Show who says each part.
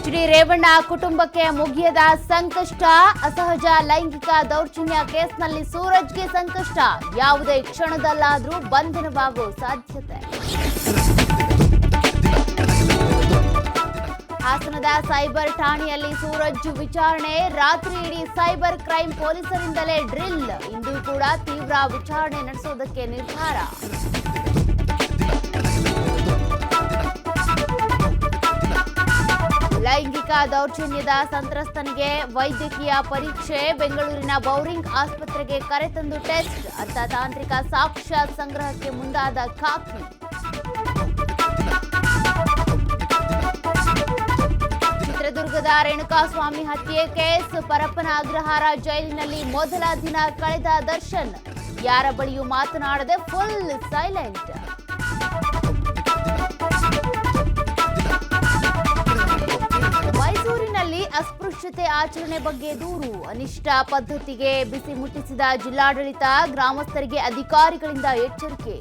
Speaker 1: HD Revanna ಕುಟುಂಬಕ್ಕೆ ಮುಗಿಯದ ಸಂಕಷ್ಟ. ಅಸಹಜ ಲೈಂಗಿಕ ದೌರ್ಜನ್ಯ ಕೇಸ್ನಲ್ಲಿ ಸೂರಜ್ಗೆ ಸಂಕಷ್ಟ. ಯಾವುದೇ ಕ್ಷಣದಲ್ಲಾದರೂ ಬಂಧನವಾಗುವ ಸಾಧ್ಯತೆ. ಹಾಸನದ ಸೈಬರ್ ಠಾಣೆಯಲ್ಲಿ ಸೂರಜ್ ವಿಚಾರಣೆ. ರಾತ್ರಿ ಇಡೀ ಸೈಬರ್ ಕ್ರೈಂ ಪೊಲೀಸರಿಂದಲೇ ಡ್ರಿಲ್. ಇಂದು ಕೂಡ ತೀವ್ರ ವಿಚಾರಣೆ ನಡೆಸೋದಕ್ಕೆ ನಿರ್ಧಾರ. ಲೈಂಗಿಕ ದೌರ್ಜನ್ಯದ ಸಂತ್ರಸ್ತನಿಗೆ ವೈದ್ಯಕೀಯ ಪರೀಕ್ಷೆ. ಬೆಂಗಳೂರಿನ ಬೌರಿಂಗ್ ಆಸ್ಪತ್ರೆಗೆ ಕರೆತಂದು ಟೆಸ್ಟ್. ಅರ್ಥತಾಂತ್ರಿಕ ಸಾಕ್ಷ್ಯ ಸಂಗ್ರಹಕ್ಕೆ ಮುಂದಾದ ಖಾಕಿ. ಚಿತ್ರದುರ್ಗದ ರೇಣುಕಾಸ್ವಾಮಿ ಹತ್ಯೆ ಕೇಸ್. ಪರಪ್ಪನ ಅಗ್ರಹಾರ ಜೈಲಿನಲ್ಲಿ ಮೊದಲ ದಿನ ಕಳೆದ ದರ್ಶನ್. ಯಾರ ಬಳಿಯೂ ಮಾತನಾಡದೆ ಫುಲ್ ಸೈಲೆಂಟ್. ಮೈಸೂರಿನಲ್ಲಿ ಅಸ್ಪೃಶ್ಯತೆ ಆಚರಣೆ ಬಗ್ಗೆ ದೂರು. ಅನಿಷ್ಟ ಪದ್ಧತಿಗೆ ಬಿಸಿ ಮುಟ್ಟಿಸಿದ ಜಿಲ್ಲಾಡಳಿತ. ಗ್ರಾಮಸ್ಥರಿಗೆ ಅಧಿಕಾರಿಗಳಿಂದ ಎಚ್ಚರಿಕೆ.